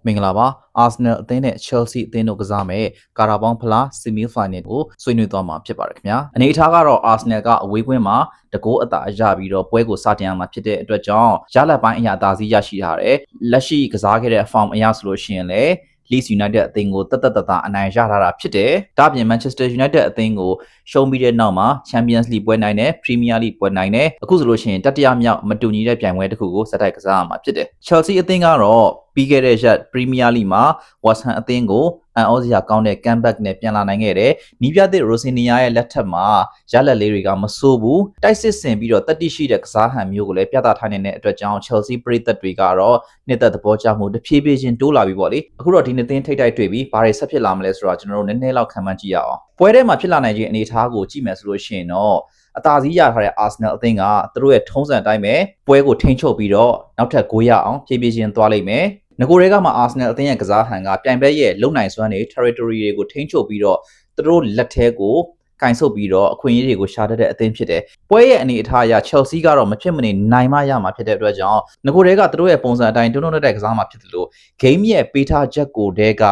မင်္ဂလာပါအာဆနယ်အသင်းနဲ့ Chelsea အသင်းတို့ကစားမဲ့ကာရာဘောင်းဖလား Semi Final ကိုဆွေးနွေးသွားမှာဖြစ်ပါတယ်ခင်ဗျာအနေအထားကတော့ Arsenal ကအဝေးကွင်းမှာတကိုးအသာရပြီးတော့ပွဲကိုစတင်ရမှာဖြစ်တဲ့အတွက်ကြောင့်ရလဒ်ပိုင်းအရာသာစီးရရှိထားတယ်လက်ရှိကစားခဲ့တဲ့ form အရဆိုလို့ရှိရင်လည်း Leeds United အသင်းကိုတသက်အနိုင်ရထားတာဖြစ်တယ်။ဒါ့အပြင် Manchester United အသင်းကိုရှုံးပြီးတဲ့နောက်မှာ Champions League ပွဲနိုင်တယ် Premier League ပွဲနိုင်တယ်အခုဆိုလို့ရှိရင်တတိယမြောက်မတူညီတဲ့ပြိုင်ပွဲတစ်ခုကိုဆက်တိုက်ကစားရမှာဖြစ်တယ်။ Chelsea အသင်းကတော့ပြီးခဲ့တဲ့ရက် Premier League မှာ West Ham အသင်းကိုအန်အောစရာကောင်းတဲ့ comeback နဲ့ပြန်လာနိုင်ခဲ့တယ်။နီးပြသစ် Rosinha ရဲ့လက်ထက်မှာရလက်လေးတွေကမဆိုးဘူး။တိုက်စစ်ဆင်ပြီးတော့တတိရှိတဲ့ကစားဟန်မျိုးကိုလည်းပြသထားနေတဲ့အတွက်ကြောင့် Chelsea ပရိသတ်တွေကတော့နှစ်သက်သဘောကျမှုတဖြည်းဖြည်းချင်းတိုးလာပြီပေါ့လေ။အခုတော့ဒီနှစ်သင်းထိပ်တိုက်တွေ့ပြီးဘာတွေဆက်ဖြစ်လာမလဲဆိုတော့ကျွန်တော်တို့နည်းနည်းလောက်ခံမှန်းကြည့်ရအောင်။ပွဲထဲမှာဖြစ်လာနိုင်ခြင်းအနေအထားကိုကြည့်မယ်ဆိုလို့ရှိရင်တော့အသာစီးရထားတဲ့ Arsenal အသင်းကသူတို့ရဲ့ထုံးစံအတိုင်းပဲပွဲကိုထိန်းချုပ်ပြီးတော့နောက်ထပ်9ရအောင်ဖြည်းဖြည်းချင်းသွားလိမ့်မယ်။ငကိုတွေကမှ Arsenal အသင်းရဲ့ကစားဟန်ကပြိုင်ပွဲရဲ့လုံနိုင်စွမ်းတွေ territory တွေကိုထိန်းချုပ်ပြီးတော့သူတို့လက်ထဲကိုကင်ဆုပ်ပြီးတော့အခွင့်အရေးတွေကိုရှာတတ်တဲ့အသင်းဖြစ်တယ်။ပွဲရဲ့အနေအထားအရ Chelsea ကတော့မဖြစ်မနေနိုင်မှရမှာဖြစ်တဲ့အတွက်ကြောင့်ငကိုတွေကသူတို့ရဲ့ပုံစံအတိုင်းတွန်းတဲ့ကစားမှာဖြစ်တယ်လို့ game ရဲ့ပေးထားချက်ကိုတည်းက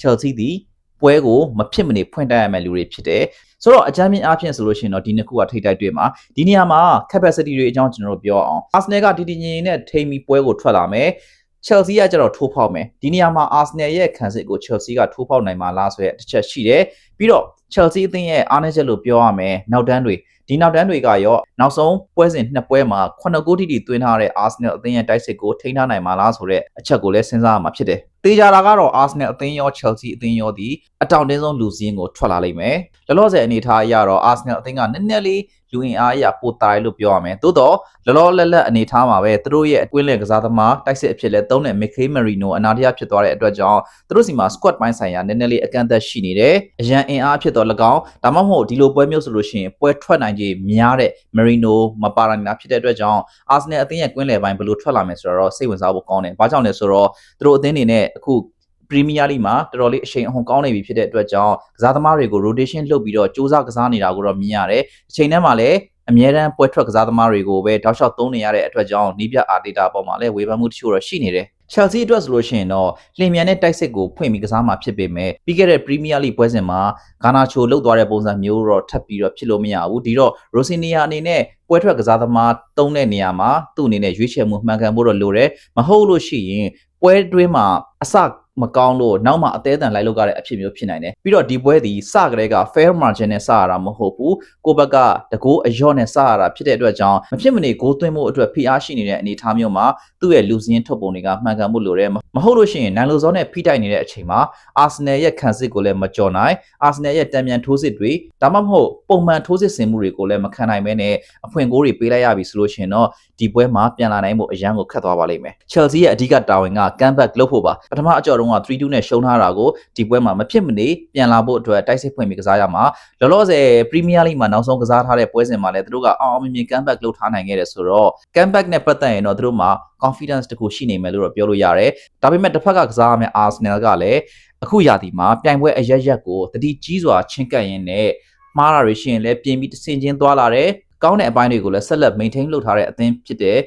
Chelsea ဒီပွဲကိုမဖြစ်မနေဖွင့်တတ်ရမယ့်လူတွေဖြစ်တယ်။ဆိုတော့အကြမ်းမြင်အားဖြင့်ဆိုလို့ရှိရင်တော့ဒီနှစ်ခုကထိပ်တိုက်တွေ့မှာဒီနေရာမှာ capacity တွေအကြောင်းကျွန်တော်တို့ပြောအောင် Arsenal ကတည်တည်ငြိမ်ငြိမ်နဲ့ထိမ်းပြီးပွဲကိုထွက်လာမယ် Chelsea ကကျတော့ထိုးဖောက်မယ်ဒီနေရာမှာ Arsenal ရဲ့ခံစစ်ကို Chelsea ကထိုးဖောက်နိုင်မှာလားဆိုတဲ့တစ်ချက်ရှိတယ်ပြီးတော့ Chelsea အသင်းရဲ့အားနည်းချက်လို့ပြောရမယ်နောက်တန်းတွေဒီနောက်တန်းတွေကရောနောက်ဆုံးပွဲစဉ်နှစ်ပွဲမှာ9ဂိုးတိသွင်းထားတဲ့ Arsenal အသင်းရဲ့တိုက်စစ်ကိုထိန်းထားနိုင်မှာလားဆိုတဲ့အချက်ကိုလည်းစဉ်းစားရမှာဖြစ်တယ်တေချာတာကတော့ Arsenal အသင်းရော Chelsea အသင်းရောဒီအတောင်တင်းဆုံးလူစည်းကိုထွက်လာလိမ့်မယ်လောလောဆယ်အနေထားအရတော့ Arsenal အသင်းကနည်းနည်းလေးလူအင်အားအရပိုတားလို့ပြောရမယ်သို့တော့လောလောလတ်လတ်အနေထားမှာပဲသူတို့ရဲ့အတွင်းလက်ကစားသမားတိုက်စစ်အဖြစ်လဲသုံးတဲ့ Mikel Merino အနာတရဖြစ်သွားတဲ့အတွက်ကြောင့်သူတို့စီမှာ squad ပိုင်းဆိုင်ရာနည်းနည်းလေးအကန့်အသတ်ရှိနေတယ်အရန်အင်အားဖြစ်တော့၎င်းဒါမှမဟုတ်ဒီလိုပွဲမျိုးဆိုလို့ရှိရင်ပွဲထွက်နိုင်ခြေများတဲ့ Merino မပါနိုင်တာဖြစ်တဲ့အတွက်ကြောင့် Arsenal အသင်းရဲ့ကွင်းလယ်ပိုင်းဘယ်လိုထွက်လာမယ်ဆိုတော့စိတ်ဝင်စားဖို့ကောင်းတယ်ဘာကြောင့်လဲဆိုတော့သူတို့အသင်းနေနဲ့အခုPremier League မှာတော်တော်လေးအရှိန်အဟုန်ကောင်းနေပြီဖြစ်တဲ့အတွက်ကြောင့်ကစားသမားတွေကို rotation လုပ်ပြီးတော့စူးစမ်းကစားနေတာကိုတော့မြင်ရတယ်။အချိန်ထဲမှာလည်းအမြဲတမ်းပွဲထွက်ကစားသမားတွေကိုပဲတောက်လျှောက်သုံးနေရတဲ့အတွက်ကြောင့်နီးပြအာဒေတာပေါ်မှာလည်းဝေဖန်မှုတချို့တော့ရှိနေတယ်။ Chelsea အတွက်ဆိုလို့ရှိရင်တော့လင်မြန်တဲ့တိုက်စစ်ကိုဖွင့်ပြီးကစားမှာဖြစ်ပေမဲ့ပြီးခဲ့တဲ့ Premier League ပွဲစဉ်မှာဂါနာချိုလုတ်သွားတဲ့ပုံစံမျိုးတော့ထပ်ပြီးတော့ဖြစ်လို့မရဘူး။ဒီတော့ Rosinha အနေနဲ့ပွဲထွက်ကစားသမားသုံးတဲ့နေရာမှာသူ့အနေနဲ့ရွေးချယ်မှုမှန်ကန်ဖို့တော့လိုတယ်။မဟုတ်လို့ရှိရင်ပွဲတွင်းမှာအစမကောင်းလို့နောက်မှအသေးအံလိုက်လောက်ရတဲ့အဖြစ်မျိုးဖြစ်နိုင်တယ်ပြီးတော့ဒီပွဲဒီစကလေးက fair margin နဲ့စရတာမဟုတ်ဘူးကိုဘက်ကတကိုးအယော့နဲ့စရတာဖြစ်တဲ့အတွက်ကြောင့်မဖြစ်မနေဂိုးသွင်းဖို့အတွက်ဖိအားရှိနေတဲ့အနေအထားမျိုးမှာသူ့ရဲ့လူစင်းထုတ်ပုံတွေကမှန်ကန်မှုလိုတယ်မဟုတ်လို့ရှိရင်နိုင်လိုစောနဲ့ဖိတိုက်နေတဲ့အချိန်မှာ Arsenal ရဲ့ခံစစ်ကိုလည်းမကြော်နိုင် Arsenal ရဲ့တံမြန်ထိုးစစ်တွေဒါမှမဟုတ်ပုံမှန်ထိုးစစ်ဆင်မှုတွေကိုလည်းမခံနိုင်ဘဲနဲ့အဖွင့်ဂိုးတွေပေးလိုက်ရပြီဆိုလို့ရှိရင်တော့ဒီပွဲမှာပြန်လာနိုင်ဖို့အရန်ကိုခက်သွားပါလိမ့်မယ် Chelsea ရဲ့အဓိကတာဝန်က comeback လုပ်ဖို့ပါပထမအကြော်တုန်းက 3-2 နဲ့ရှုံးထားတာကိုဒီပွဲမှာမဖြစ်မနေပြန်လာဖို့အတွက်တိုက်စစ်ဖွင့်ပြီးကစားရမှာလောလောဆယ် Premier League မှာနောက်ဆုံးကစားထားတဲ့ပွဲစဉ်မှာလည်းသူတို့ကအောင်မြင် comeback လုပ်ထားနိုင်ခဲ့တယ်ဆိုတော့ comeback နဲ့ပတ်သက်ရင်တော့သူတို့မှာ confidence တခုရှိနေမယ်လို့တော့ပြောလို့ရတယ်ဒါပေမဲ့တစ်ဖက်ကကစားရမယ့် Arsenal ကလည်းအခုရာသီမှာပြိုင်ပွဲအရက်ရက်ကိုတတိကြီးစွာချင်းကပ်ရင်းနဲ့မှားတာတွေရှိရင်လည်းပြင်ပြီးတဆင်ချင်းသွားလာတယ်ကောင်းတဲ့အပိုင်းတွေကိုလည်းဆက်လက် maintain လုပ်ထားတဲ့အသင်းဖြစ်တယ်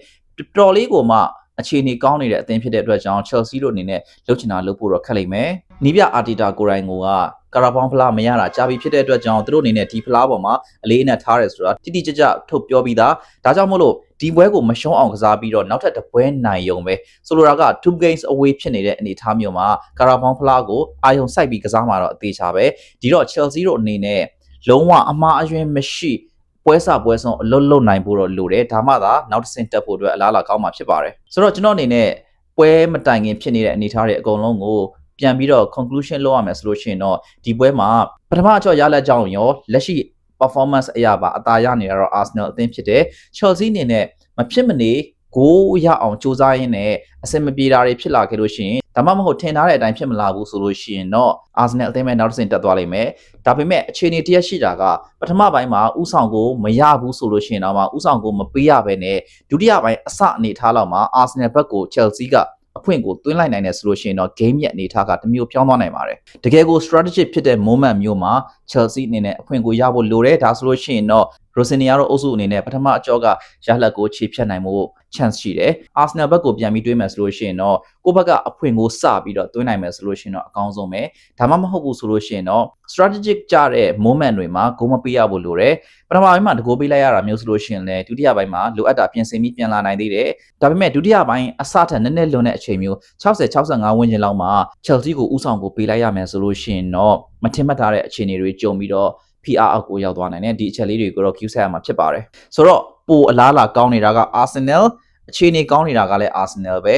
တော်လေးကိုမှအခြေအနေကောင်းနေတဲ့အသင်းဖြစ်တဲ့အတွက်ကြောင့် Chelsea တို့အနေနဲ့လှုပ်ချင်တာလုပ်ဖို့တော့ခက်လိမ့်မယ်။နီးပြအာတီတာကိုရိုင်းကိုကကာရာဘောင်းဖလားမရတာကြာပြီဖြစ်တဲ့အတွက်ကြောင့်သူတို့အနေနဲ့ဒီဖလားပေါ်မှာအလေးအနက်ထားတယ်ဆိုတာတိတိကျကျထုတ်ပြောပြီးသားဒါကြောင့်မို့လို့ဒီပွဲကိုမရှုံးအောင်ကစားပြီးတော့နောက်ထပ်တစ်ပွဲနိုင်ရုံပဲဆိုလိုတာက2 games away ဖြစ်နေတဲ့အနေအထားမျိုးမှာကာရာဘောင်းဖလားကိုအာယုံစိုက်ပြီးကစားမှာတော့အသေးချာပဲဒီတော့ Chelsea တို့အနေနဲ့လုံးဝအမှားအယွင်းမရှိပွဲစားပွဲဆုံးအလွတ်လွတ်နိုင်ဖို့တော့လိုတယ်ဒါမှသာနောက်တစ်ဆင့်တက်ဖို့အတွက်အလားအလာကောင်းမှာဖြစ်ပါတယ်ဆိုတော့ကျွန်တော်အနေနဲ့ပွဲမတိုင်ခင်ဖြစ်နေတဲ့အနေအထားတွေအကုန်လုံးကိုပြန်ပြီးတော့ conclusion လုပ်ရမယ်ဆိုလို့ရှိရင်တော့ဒီပွဲမှာပထမအကျော်ရလက်ကြောင်းရောလက်ရှိ performance အရာပါအသာရနေတာတော့ Arsenal အသင်းဖြစ်တယ် Chelsea အနေနဲ့မဖြစ်မနေဂိုးရအောင်စူးစမ်းရင်းနဲ့အဆင်မပြေတာတွေဖြစ်လာခဲ့လို့ရှိရင်ဒါမှမဟုတ်ထင်ထားတဲ့အတိုင်းဖြစ်မလာဘူးဆိုလို့ရှိရင်တော့ Arsenal အသင်းပဲနောက်တစ်ဆင့်တက်သွားလိမ့်မယ်ဒါပေမဲ့အခြေအနေတရက်ရှိတာကပထမပိုင်းမှာဥဆောင်ကိုမရဘူးဆိုလို့ရှိရင်တော့ဥဆောင်ကိုမပေးရဘဲနဲ့ဒုတိယပိုင်းအစအနေထားလောက်မှာ Arsenal ဘက်ကို Chelsea ကအဖွင့်ကိုသွင်းလိုက်နိုင်တယ်ဆိုလို့ရှိရင်တော့ game ရဲ့အနေထားကတမျိုးပြောင်းသွားနိုင်ပါတယ်တကယ်ကို strategic ဖြစ်တဲ့ moment မျိုးမှာ Chelsea အနေနဲ့အဖွင့်ကိုရဖို့လိုတယ်ဒါဆိုလို့ရှိရင်တော့ ရိုစင်နီကတော့အုပ်စုအနေနဲ့ပထမအကြောကရလဒ်ကိုခြေဖြတ်နိုင်မှု chance ရှိတယ်အာဆင်နယ်ဘက်ကိုပြန်ပြီးတွေးမယ်ဆိုလို့ရှိရင်တော့ကိုယ့်ဘက်ကအဖွင့်ကိုစပြီးတော့သွင်းနိုင်မယ်ဆိုလို့ရှိရင်တော့အကောင်းဆုံးပဲဒါမှမဟုတ်ဘူးဆိုလို့ရှိရင်တော့ strategic ကြတဲ့ moment တွေမှာဂိုးမပေးရဘူးလို့တယ်ပထမပိုင်းမှာတကိုးပေးလိုက်ရတာမျိုးဆိုလို့ရှိရင်လည်းဒုတိယပိုင်းမှာလိုအပ်တာပြင်ဆင်ပြီးပြန်လာနိုင်သေးတယ်ဒါပေမဲ့ဒုတိယပိုင်းအစထက်နည်းနည်းလွန်တဲ့အချိန်မျိုး60-65ဝန်းကျင်လောက်မှာ Chelsea ကိုဥဆောင်ကိုပေးလိုက်ရမယ်ဆိုလို့ရှိရင်တော့မထင်မှတ်ထားတဲ့အခြေအနေတွေကြုံပြီးတော့ PR အောက်ကိုရောက်သွားနိုင်တယ်ဒီအချက်လေးတွေကိုတော့ Q ဆက်ရမှာဖြစ်ပါတယ်ဆိုတော့ပိုအလားအလာကောင်းနေတာက Arsenal အခြေအနေကောင်းနေတာကလည်း Arsenal ပဲ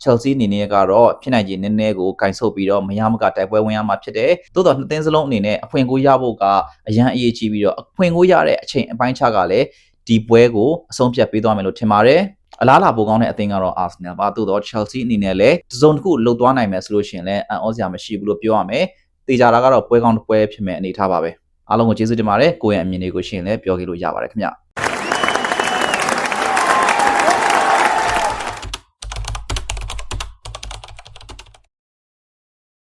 Chelsea အနေနဲ့ကတော့ဖြစ်နိုင်ခြေနည်းနည်းကိုဂိုင်ဆုပ်ပြီးတော့မရမကတိုက်ပွဲဝင်ရမှာဖြစ်တယ်သို့တော့နှစ်သင်းစလုံးအနေနဲ့အဖွင့်ကိုရဖို့ကအရန်အရေးကြီးပြီးတော့အဖွင့်ကိုရတဲ့အချိန်အပိုင်းခြားကလည်းဒီပွဲကိုအဆုံးဖြတ်ပေးသွားမယ်လို့ထင်ပါတယ်အလားလာပိုကောင်းတဲ့အသင်းကတော့ Arsenal ပါသို့တော့ Chelsea အနေနဲ့လည်းတစုံတစ်ခုလှုပ်သွားနိုင်မယ်ဆိုလို့ရှိရင်လည်းအံ့ဩစရာမရှိဘူးလို့ပြောရမယ်တေချာတာကတော့ပွဲကောင်းတစ်ပွဲဖြစ်မယ်အနေထားပါပဲအားလုံးကိုကျေးဇူးတင်ပါတယ်ကိုယ့်ရဲ့အမြင်တွေကိုရှင်းလည်းပြောခဲ့လို့ရပါတယ်ခင်ဗျ